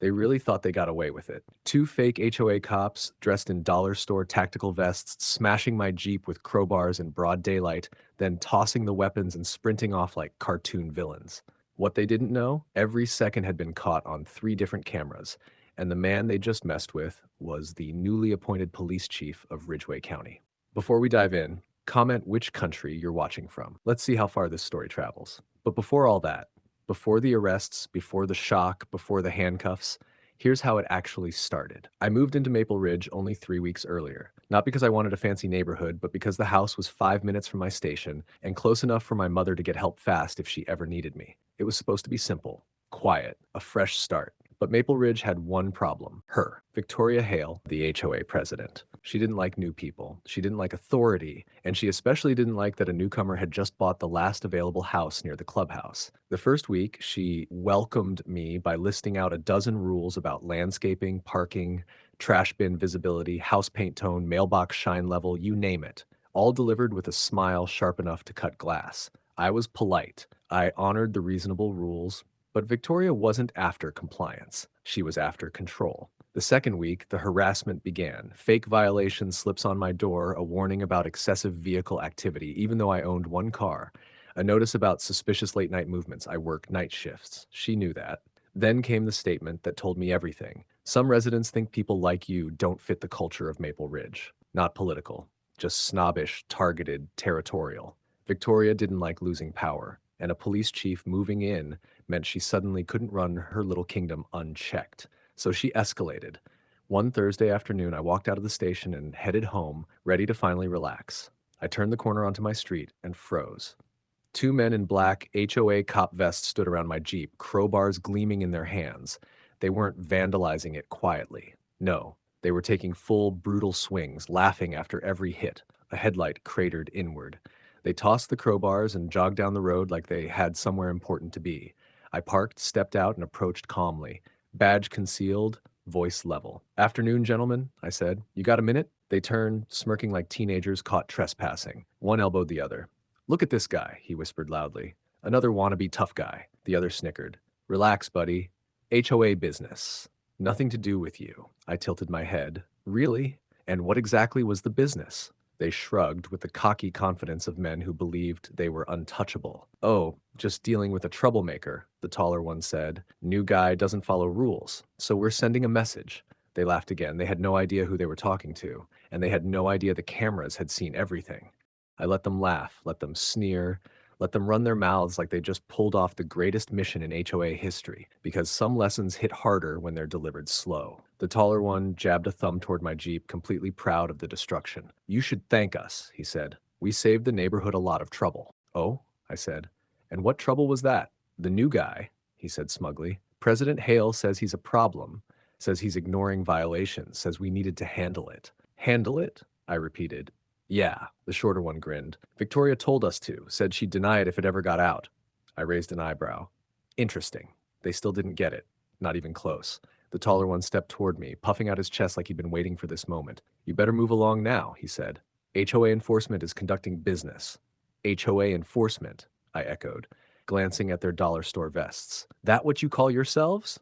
They really thought they got away with it. Two fake HOA cops, dressed in dollar store tactical vests, smashing my Jeep with crowbars in broad daylight, then tossing the weapons and sprinting off like cartoon villains. What they didn't know, every second had been caught on 3 different cameras, and the man they just messed with was the newly appointed police chief of Ridgeway County. Before we dive in, comment which country you're watching from. Let's see how far this story travels. But before all that, before the arrests, before the shock, before the handcuffs, here's how it actually started. I moved into Maple Ridge only 3 weeks earlier. Not because I wanted a fancy neighborhood, but because the house was 5 minutes from my station and close enough for my mother to get help fast if she ever needed me. It was supposed to be simple, quiet, a fresh start. But Maple Ridge had one problem. Her, Victoria Hale, the HOA president. She didn't like new people. She didn't like authority. And she especially didn't like that a newcomer had just bought the last available house near the clubhouse. The first week, she welcomed me by listing out a dozen rules about landscaping, parking, trash bin visibility, house paint tone, mailbox shine level, you name it. All delivered with a smile sharp enough to cut glass. I was polite. I honored the reasonable rules, but Victoria wasn't after compliance. She was after control. The second week, the harassment began. Fake violation slips on my door, a warning about excessive vehicle activity, even though I owned one car. A notice about suspicious late-night movements. I work night shifts. She knew that. Then came the statement that told me everything. Some residents think people like you don't fit the culture of Maple Ridge. Not political, just snobbish, targeted, territorial. Victoria didn't like losing power, and a police chief moving in meant she suddenly couldn't run her little kingdom unchecked. So she escalated. One Thursday afternoon, I walked out of the station and headed home, ready to finally relax. I turned the corner onto my street and froze. 2 men in black HOA cop vests stood around my Jeep, crowbars gleaming in their hands. They weren't vandalizing it quietly. No, they were taking full, brutal swings, laughing after every hit, a headlight cratered inward. They tossed the crowbars and jogged down the road like they had somewhere important to be. I parked, stepped out, and approached calmly. Badge concealed, voice level. "Afternoon, gentlemen," I said. "You got a minute?" They turned, smirking like teenagers caught trespassing. One elbowed the other. "Look at this guy," he whispered loudly. "Another wannabe tough guy." The other snickered. "Relax, buddy. HOA business. Nothing to do with you." I tilted my head. "Really? And what exactly was the business?" They shrugged with the cocky confidence of men who believed they were untouchable. "Oh, just dealing with a troublemaker," the taller one said. "New guy doesn't follow rules, so we're sending a message." They laughed again. They had no idea who they were talking to, and they had no idea the cameras had seen everything. I let them laugh, let them sneer, let them run their mouths like they just pulled off the greatest mission in HOA history, because some lessons hit harder when they're delivered slow. The taller one jabbed a thumb toward my Jeep, completely proud of the destruction. "You should thank us," he said. "We saved the neighborhood a lot of trouble." "Oh?" I said. "And what trouble was that?" "The new guy," he said smugly. "President Hale says he's a problem, says he's ignoring violations, says we needed to handle it." "Handle it?" I repeated. "Yeah," the shorter one grinned. "Victoria told us to, said she'd deny it if it ever got out." I raised an eyebrow. "Interesting." They still didn't get it. Not even close. The taller one stepped toward me, puffing out his chest like he'd been waiting for this moment. "You better move along now," he said. "HOA enforcement is conducting business." "HOA enforcement," I echoed, glancing at their dollar store vests. "That what you call yourselves?"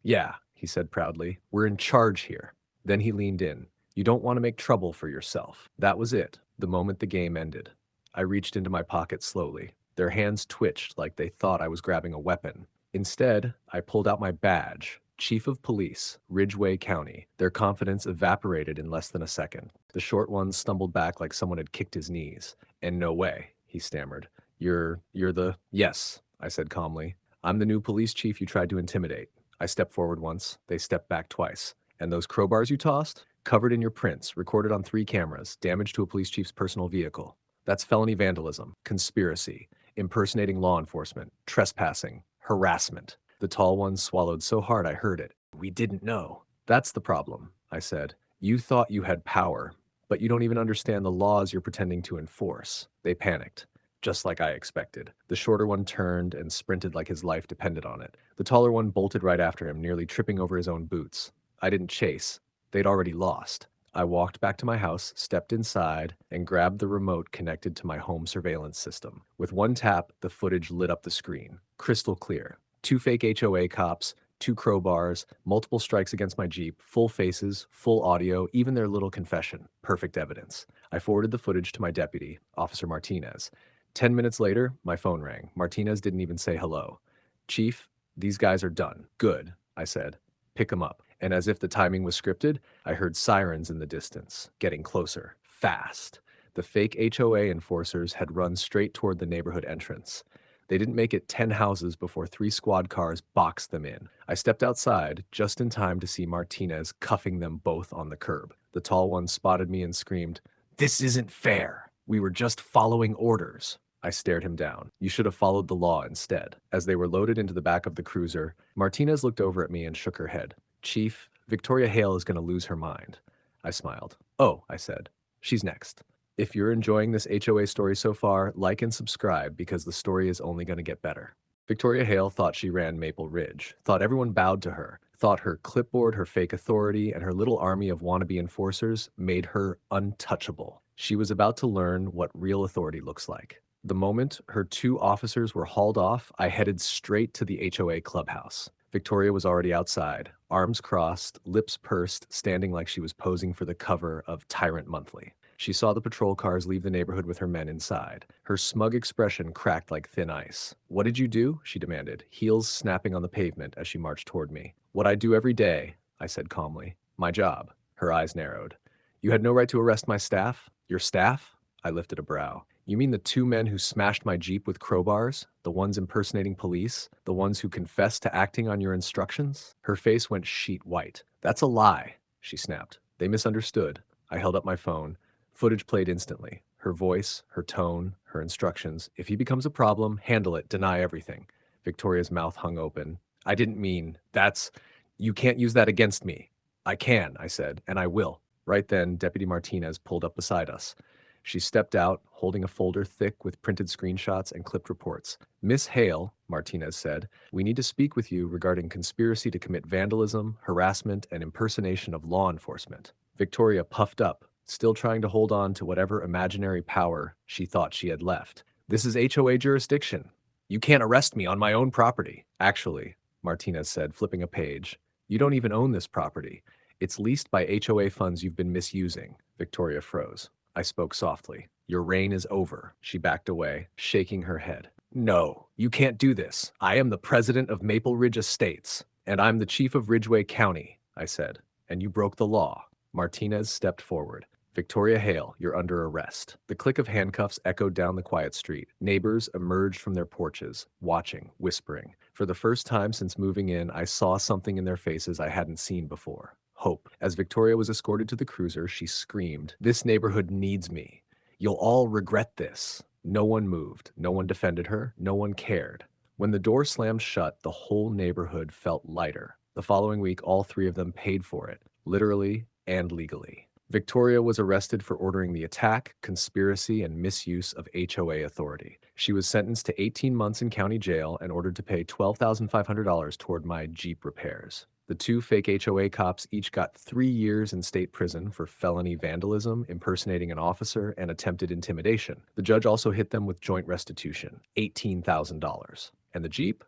"Yeah," he said proudly. "We're in charge here." Then he leaned in. "You don't want to make trouble for yourself." That was it, the moment the game ended. I reached into my pocket slowly. Their hands twitched like they thought I was grabbing a weapon. Instead, I pulled out my badge. Chief of Police, Ridgeway County. Their confidence evaporated in less than a second. The short one stumbled back like someone had kicked his knees. "And no way," he stammered. You're the—" "Yes," I said calmly. "I'm the new police chief you tried to intimidate." I stepped forward once. They stepped back twice. "And those crowbars you tossed? Covered in your prints, recorded on 3 cameras, damage to a police chief's personal vehicle. That's felony vandalism, conspiracy, impersonating law enforcement, trespassing, harassment." The tall one swallowed so hard I heard it. "We didn't know." "That's the problem," I said. "You thought you had power, but you don't even understand the laws you're pretending to enforce." They panicked. Just like I expected. The shorter one turned and sprinted like his life depended on it. The taller one bolted right after him, nearly tripping over his own boots. I didn't chase. They'd already lost. I walked back to my house, stepped inside, and grabbed the remote connected to my home surveillance system. With one tap, the footage lit up the screen. Crystal clear. 2 fake HOA cops, 2 crowbars, multiple strikes against my Jeep, full faces, full audio, even their little confession. Perfect evidence. I forwarded the footage to my deputy, Officer Martinez. 10 minutes later, my phone rang. Martinez didn't even say hello. Chief, these guys are done. Good, I said. Pick them up. And as if the timing was scripted, I heard sirens in the distance, getting closer, fast. The fake HOA enforcers had run straight toward the neighborhood entrance. They didn't make it 10 houses before 3 squad cars boxed them in. I stepped outside just in time to see Martinez cuffing them both on the curb. The tall one spotted me and screamed, "This isn't fair. We were just following orders." I stared him down. "You should have followed the law instead." As they were loaded into the back of the cruiser, Martinez looked over at me and shook her head. "Chief, Victoria Hale is going to lose her mind." I smiled. "Oh," I said. "She's next." If you're enjoying this HOA story so far, like and subscribe because the story is only going to get better. Victoria Hale thought she ran Maple Ridge, thought everyone bowed to her, thought her clipboard, her fake authority, and her little army of wannabe enforcers made her untouchable. She was about to learn what real authority looks like. The moment her 2 officers were hauled off, I headed straight to the HOA clubhouse. Victoria was already outside, arms crossed, lips pursed, standing like she was posing for the cover of Tyrant Monthly. She saw the patrol cars leave the neighborhood with her men inside. Her smug expression cracked like thin ice. "What did you do?" she demanded, heels snapping on the pavement as she marched toward me. "What I do every day," I said calmly. "My job." Her eyes narrowed. "You had no right to arrest my staff?" "Your staff?" I lifted a brow. "You mean the 2 men who smashed my Jeep with crowbars? The ones impersonating police? The ones who confessed to acting on your instructions?" Her face went sheet white. "That's a lie," she snapped. "They misunderstood." I held up my phone. Footage played instantly. Her voice, her tone, her instructions. "If he becomes a problem, handle it, deny everything." Victoria's mouth hung open. "I didn't mean, you can't use that against me." "I can," I said, "and I will." Right then, Deputy Martinez pulled up beside us. She stepped out, holding a folder thick with printed screenshots and clipped reports. "Miss Hale," Martinez said, "we need to speak with you regarding conspiracy to commit vandalism, harassment, and impersonation of law enforcement." Victoria puffed up, still trying to hold on to whatever imaginary power she thought she had left. "This is HOA jurisdiction. You can't arrest me on my own property." "Actually," Martinez said, flipping a page, "you don't even own this property. It's leased by HOA funds you've been misusing." Victoria froze. I spoke softly. "Your reign is over." She backed away, shaking her head. "No, you can't do this. I am the president of Maple Ridge Estates, and I'm the chief of Ridgeway County," I said. "And you broke the law." Martinez stepped forward. "Victoria Hale, you're under arrest." The click of handcuffs echoed down the quiet street. Neighbors emerged from their porches, watching, whispering. For the first time since moving in, I saw something in their faces I hadn't seen before. Hope. As Victoria was escorted to the cruiser, she screamed, "This neighborhood needs me. You'll all regret this." No one moved. No one defended her. No one cared. When the door slammed shut, the whole neighborhood felt lighter. The following week, all 3 of them paid for it, literally and legally. Victoria was arrested for ordering the attack, conspiracy, and misuse of HOA authority. She was sentenced to 18 months in county jail and ordered to pay $12,500 toward my Jeep repairs. The 2 fake HOA cops each got 3 years in state prison for felony vandalism, impersonating an officer, and attempted intimidation. The judge also hit them with joint restitution, $18,000. And the Jeep?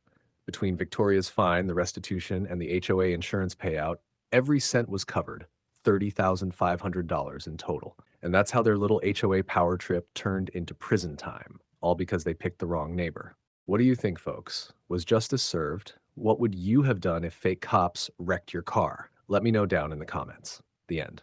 Between Victoria's fine, the restitution, and the HOA insurance payout, every cent was covered. $30,500 in total. And that's how their little HOA power trip turned into prison time, all because they picked the wrong neighbor. What do you think, folks? Was justice served? What would you have done if fake cops wrecked your car? Let me know down in the comments. The end.